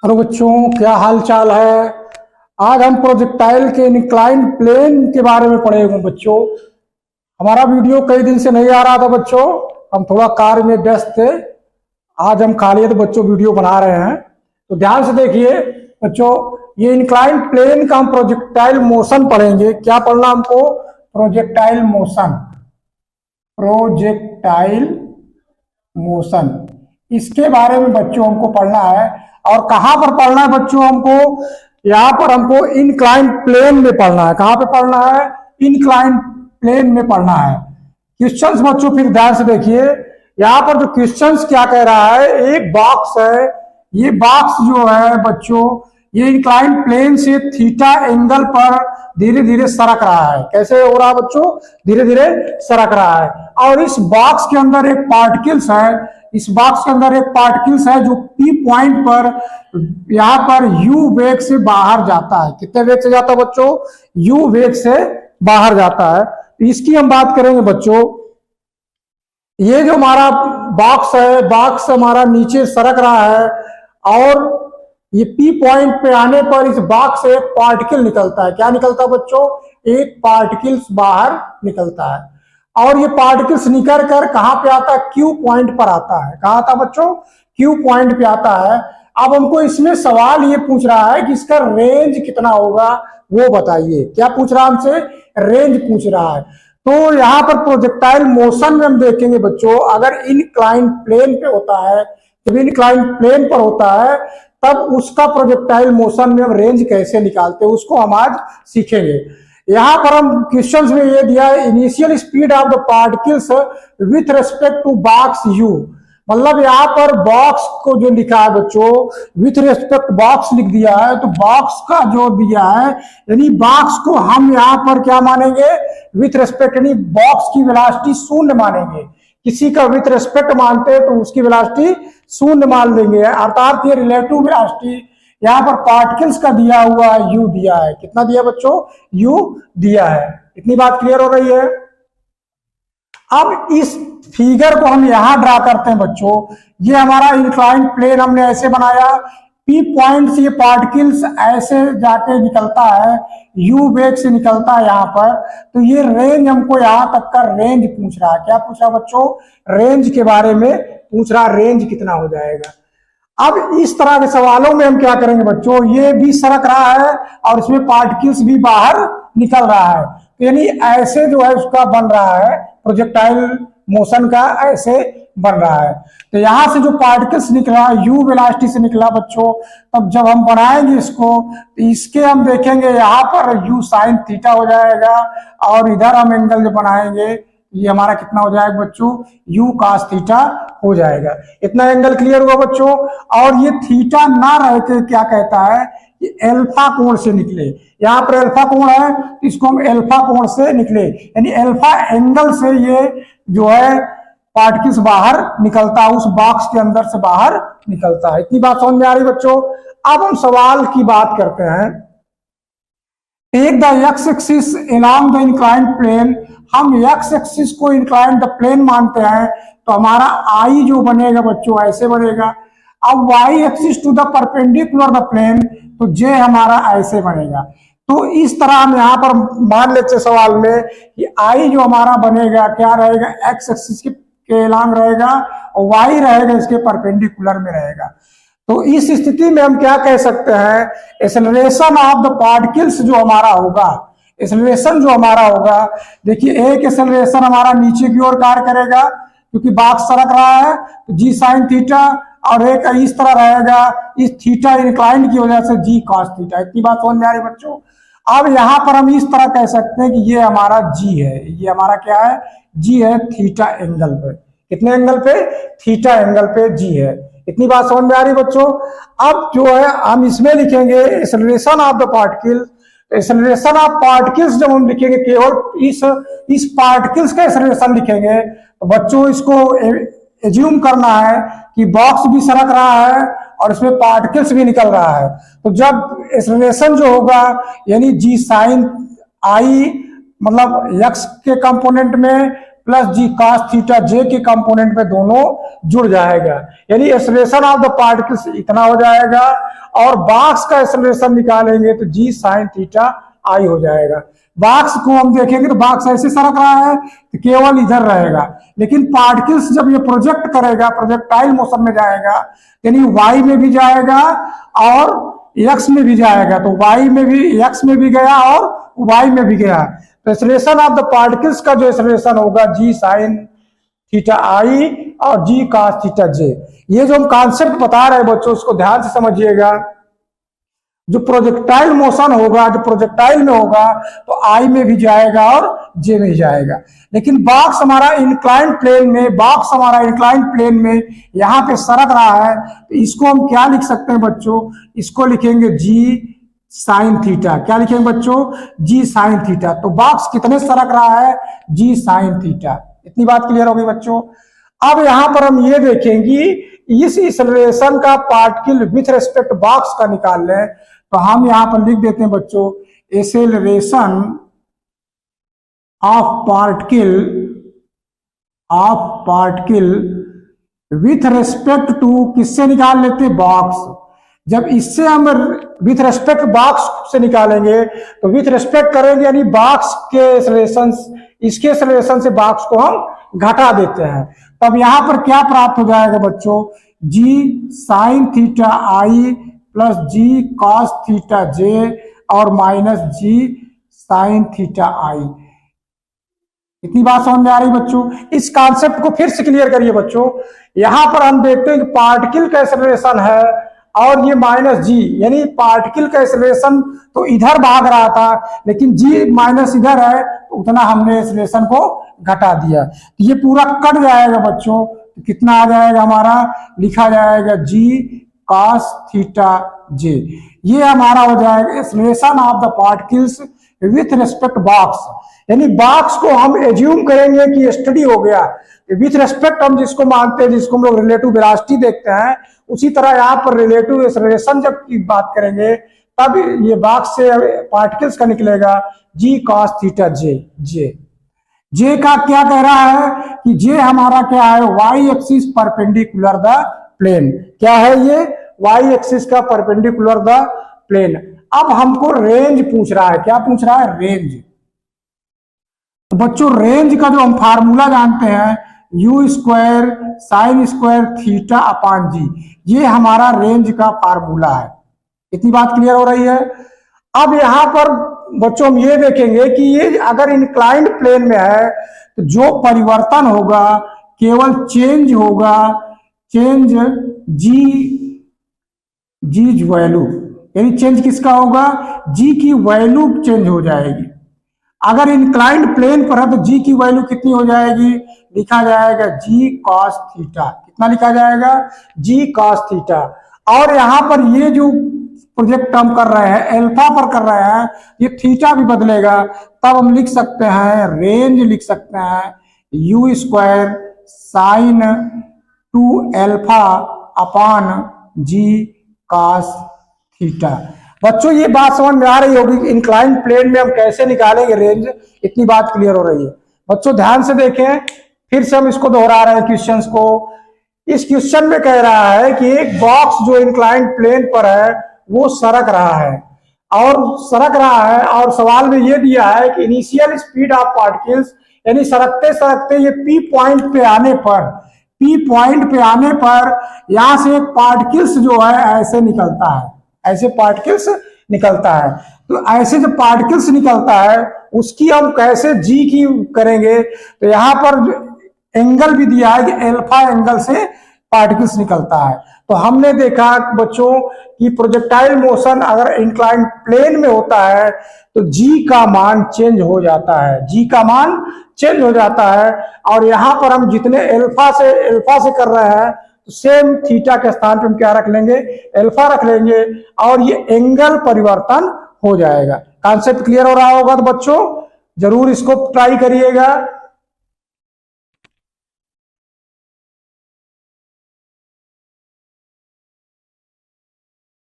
Hello बच्चों, क्या हाल चाल है। आज हम प्रोजेक्टाइल के इंक्लाइन प्लेन के बारे में पढ़ेंगे बच्चों। हमारा वीडियो कई दिन से नहीं आ रहा था बच्चों, हम थोड़ा कार्य में व्यस्त थे। आज हम खाली है तो बच्चों वीडियो बना रहे हैं, तो ध्यान से देखिए बच्चों। ये इंक्लाइन प्लेन का हम प्रोजेक्टाइल मोशन पढ़ेंगे। क्या पढ़ना हमको? Projectile motion. प्रोजेक्टाइल मोशन, इसके बारे में बच्चों हमको पढ़ना है। और कहां पर पढ़ना है बच्चों हमको? यहां पर हमको इंक्लाइन प्लेन में पढ़ना है। कहां पे पढ़ना है? इंक्लाइन प्लेन में पढ़ना है। क्वेश्चंस बच्चों फिर ध्यान से देखिए। यहां पर जो क्वेश्चंस क्या कह रहा है, एक बॉक्स है। ये बॉक्स जो है बच्चों, ये इंक्लाइन प्लेन से थीटा एंगल पर धीरे धीरे सरक रहा है। कैसे हो रहा है बच्चों? धीरे धीरे सरक रहा है। और इस बॉक्स के अंदर एक पार्टिकल्स है। इस बॉक्स के अंदर एक पार्टिकल्स है जो पी पॉइंट पर यहां पर यू वेग से बाहर जाता है। कितने वेग से जाता है बच्चों? यू वेग से बाहर जाता है। तो इसकी हम बात करेंगे बच्चों। ये जो हमारा बॉक्स है, बॉक्स हमारा नीचे सरक रहा है और ये पी पॉइंट पे आने पर इस बॉक्स से एक पार्टिकल निकलता है। क्या निकलता है बच्चों? एक पार्टिकल्स बाहर निकलता है। और ये पार्टिकल्स निकल कर कहां पे आता है? क्यू पॉइंट पर आता है। कहां आता है बच्चों? क्यू पॉइंट पे आता है। अब हमको इसमें सवाल ये पूछ रहा है कि इसका रेंज कितना होगा, वो बताइए। क्या पूछ रहा है हमसे? रेंज पूछ रहा है। तो यहां पर प्रोजेक्टाइल मोशन में हम देखेंगे बच्चों, अगर इनक्लाइन प्लेन पे होता है, जब इनक्लाइन प्लेन पर होता है तब उसका प्रोजेक्टाइल मोशन में हम रेंज कैसे निकालते हैं, उसको हम आज सीखेंगे। यहां पर हम क्वेश्चंस में ये दिया है, initial speed of the particles with respect to box u. मतलब यहां पर बॉक्स को जो लिखा है बच्चों, विथ रेस्पेक्ट बॉक्स लिख दिया है, तो बॉक्स का जो दिया है यानी बॉक्स को हम यहां पर क्या मानेंगे? विथ रेस्पेक्ट, यानी बॉक्स की वेलोसिटी शून्य मानेंगे। किसी का विथ रेस्पेक्ट मानते हैं तो उसकी वेलोसिटी शून्य मान लेंगे, अर्थात ये रिलेटिव वेलोसिटी। यहां पर पार्टिकल्स का दिया हुआ है, यू दिया है। कितना दिया बच्चों? यू दिया है। इतनी बात क्लियर हो रही है? अब इस फिगर को हम यहां ड्रा करते हैं बच्चों। ये हमारा इंक्लाइन प्लेन हमने ऐसे बनाया, पी पॉइंट से ये पार्टिकल्स ऐसे जाके निकलता है, यू वेग से निकलता है यहां पर। तो ये रेंज हमको यहां तक का रेंज पूछ रहा है। क्या पूछ रहा है बच्चों? रेंज के बारे में पूछ रहा, रेंज कितना हो जाएगा। अब इस तरह के सवालों में हम क्या करेंगे बच्चों, ये भी सरक रहा है और इसमें पार्टिकल्स भी बाहर निकल रहा है, तो यानी ऐसे जो है उसका बन रहा है प्रोजेक्टाइल मोशन का, ऐसे बन रहा है। तो यहां से जो पार्टिकल्स निकला यू वेलोसिटी से निकला बच्चों, तब जब हम बनाएंगे इसको तो इसके हम देखेंगे यहां पर यू साइन थीटा हो जाएगा और इधर हम एंगल जो बनाएंगे ये हमारा कितना हो जाएगा बच्चों? यू कास थीटा हो जाएगा। इतना एंगल क्लियर हुआ बच्चों। और ये थीटा ना रह के क्या कहता है कि एल्फा कोण से निकले। यहाँ पर एल्फा कोण है, इसको हम एल्फा कोण से निकले, यानी एल्फा एंगल से ये जो है पार्टिकल्स बाहर निकलता है, उस बॉक्स के अंदर से बाहर निकलता है। इतनी बात समझ में आ रही बच्चों? अब हम सवाल की बात करते हैं। Take the x axis along the inclined plane. हम एक्स एक्सिस को इंक्लाइंड द प्लेन मानते हैं, तो हमारा आई जो बनेगा बच्चों ऐसे बनेगा। अब y axis to the perpendicular the plane, तो जे हमारा ऐसे बनेगा। तो इस तरह हम यहाँ पर मान लेते सवाल में कि आई जो हमारा बनेगा क्या रहेगा? एक्स एक्सिस के अलोंग रहेगा और वाई रहेगा इसके परपेंडिकुलर में रहेगा। तो इस स्थिति में हम क्या कह सकते हैं? एक्सेलरेशन ऑफ द पार्टिकल्स जो हमारा होगा, एक्सेलरेशन जो हमारा होगा, देखिए एक एक्सेलरेशन हमारा नीचे की ओर कार्य करेगा क्योंकि बॉक्स सरक रहा है, तो जी साइन थीटा, और एक इस तरह रहेगा इस थीटा इंक्लाइन की वजह से जी कॉस थीटा। इतनी बात समझ में आ रही बच्चों? अब यहां पर हम इस तरह कह सकते हैं कि ये हमारा जी है, ये हमारा क्या है? जी है थीटा एंगल पे। कितने एंगल पे? थीटा एंगल पे जी है। इतनी बात समझ में आ रही बच्चों? अब जो है हम इसमें लिखेंगे acceleration of the particle. Acceleration of particles जब हम लिखेंगे केवल इस पार्टिकल्स का एक्सेलरेशन लिखेंगे, तो बच्चों इसको एज्यूम करना है कि बॉक्स भी सरक रहा है और इसमें पार्टिकल्स भी निकल रहा है। तो जब एक्सेलरेशन जो होगा यानी जी साइन आई, मतलब एक्स के कंपोनेंट में प्लस जी कॉस थीटा जे के कंपोनेंट में दोनों जुड़ जाएगा, यानी एक्सेलरेशन ऑफ द पार्टिकल्स इतना हो जाएगा, और बॉक्स का एक्सेलरेशन निकालेंगे तो जी साइन थीटा आई हो जाएगा। बॉक्स को हम देखेंगे तो बॉक्स ऐसे सरक रहा है तो केवल इधर रहेगा, लेकिन पार्टिकल्स जब ये प्रोजेक्ट करेगा, प्रोजेक्टाइल मोशन में जाएगा, यानी वाई में भी जाएगा और एक्स में भी जाएगा, तो वाई में भी, एक्स में भी गया और वाई में भी गया, तो एक्सेलरेशन ऑफ द पार्टिकल्स का जो एक्सेलरेशन होगा जी साइन थीटा आई और जी कॉस थीटा जे। ये जो हम कॉन्सेप्ट बता रहे हैं बच्चों, उसको ध्यान से समझिएगा। जो प्रोजेक्टाइल मोशन होगा, जो प्रोजेक्टाइल में होगा, तो आई में भी जाएगा और जे में जाएगा, लेकिन बॉक्स हमारा इंक्लाइंड प्लेन में, बॉक्स हमारा इंक्लाइंड प्लेन में यहाँ पे सरक रहा है, तो इसको हम क्या लिख सकते हैं बच्चों, इसको लिखेंगे जी साइन थीटा। क्या लिखेंगे बच्चों, जी साइन थीटा। तो बॉक्स कितने सरक रहा है, जी साइन थीटा। इतनी बात क्लियर हो गई बच्चों। अब यहां पर हम ये देखेंगे इस एक्सेलरेशन का पार्टिकल विथ रिस्पेक्ट बॉक्स का निकाल लें, तो हम यहां पर लिख देते हैं बच्चों acceleration of particle with respect to, किससे निकाल लेते हैं, बॉक्स। जब इससे हम विथ रिस्पेक्ट बॉक्स से निकालेंगे तो विथ रिस्पेक्ट करेंगे, यानी बॉक्स के एक्सेलरेशन, इसके एक्सेलरेशन से बॉक्स को हम घटा देते हैं, तब यहां पर क्या प्राप्त हो जाएगा बच्चों, जी साइन थीटा आई प्लस जी कॉस थीटा जे और माइनस जी साइन थीटा आई। इतनी बात समझ में आ रही बच्चों। इस कॉन्सेप्ट को फिर से क्लियर करिए बच्चों। यहां पर हम देखते हैं कि पार्टिकल का एक्सेलरेशन है और ये माइनस जी, यानी पार्टिकल का एक्सेलरेशन तो इधर भाग रहा था, लेकिन जी माइनस इधर है, तो उतना हमने एक्सेलरेशन को घटा दिया, तो ये पूरा कट जाएगा बच्चों। तो कितना आ जाएगा हमारा, लिखा जाएगा जी कॉस थीटा जे। ये हमारा हो जाएगा acceleration of the particles with respect box, यानी बॉक्स को हम एज्यूम करेंगे कि स्टडी हो गया, विथ रिस्पेक्ट हम जिसको मानते हैं, जिसको हम लोग रिलेटिव वेलोसिटी देखते हैं, उसी तरह यहाँ पर रिलेटिव एक्सेलरेशन जब की बात करेंगे तब ये बॉक्स से पार्टिकल्स का निकलेगा जी कॉस थीटा जे। जे का क्या कह रहा है कि जे हमारा क्या है, y axis perpendicular the plane. क्या है ये, वाई एक्सिस का परपेंडिकुलर द प्लेन। अब हमको रेंज पूछ रहा है, क्या पूछ रहा है, रेंज। तो बच्चों रेंज का जो हम फार्मूला जानते हैं, u square sine square theta upon g, ये हमारा रेंज का फार्मूला है। इतनी बात क्लियर हो रही है। अब यहां पर बच्चों हम ये देखेंगे कि ये अगर इंक्लाइंड प्लेन में है तो जो परिवर्तन होगा केवल चेंज होगा, चेंज जी वैल्यू, यानी चेंज किसका होगा, जी की वैल्यू चेंज हो जाएगी। अगर इंक्लाइंड प्लेन पर है तो जी की वैल्यू कितनी हो जाएगी, लिखा जाएगा जी कॉस थीटा। कितना लिखा जाएगा, जी कॉस थीटा। और यहां पर ये जो प्रोजेक्ट हम कर रहे हैं अल्फा पर कर रहे हैं, ये थीटा भी बदलेगा, तब हम लिख सकते हैं रेंज, लिख सकते हैं u square sine 2 alpha upon g cos theta. बच्चों ये बात समझ में आ रही होगी इंक्लाइंड प्लेन में हम कैसे निकालेंगे रेंज, इतनी बात क्लियर हो रही है बच्चों। ध्यान से देखें, फिर से हम इसको दोहरा रहे हैं क्वेश्चंस को। इस क्वेश्चन में कह रहा है कि एक बॉक्स जो इंक्लाइंड प्लेन पर है वो सरक रहा है, और सवाल में ये दिया है कि इनिशियल स्पीड ऑफ पार्टिकल्स, यानी सरकते सरकते ये पी पॉइंट पे आने पर यहां से एक पार्टिकल्स जो है ऐसे निकलता है, ऐसे पार्टिकल्स निकलता है। तो ऐसे जो पार्टिकल्स निकलता है उसकी हम कैसे जी की करेंगे, तो यहां पर एंगल भी दिया है कि अल्फा एंगल से पार्टिकल्स निकलता है। तो हमने देखा बच्चों कि प्रोजेक्टाइल मोशन अगर इंक्लाइंड प्लेन में होता है तो जी का मान चेंज हो जाता है, जी का मान चेंज हो जाता है। और यहां पर हम जितने अल्फा से कर रहे हैं तो सेम थीटा के स्थान पर हम क्या रख लेंगे, अल्फा रख लेंगे, और ये एंगल परिवर्तन हो जाएगा। कॉन्सेप्ट क्लियर हो रहा होगा तो बच्चों जरूर इसको ट्राई करिएगा।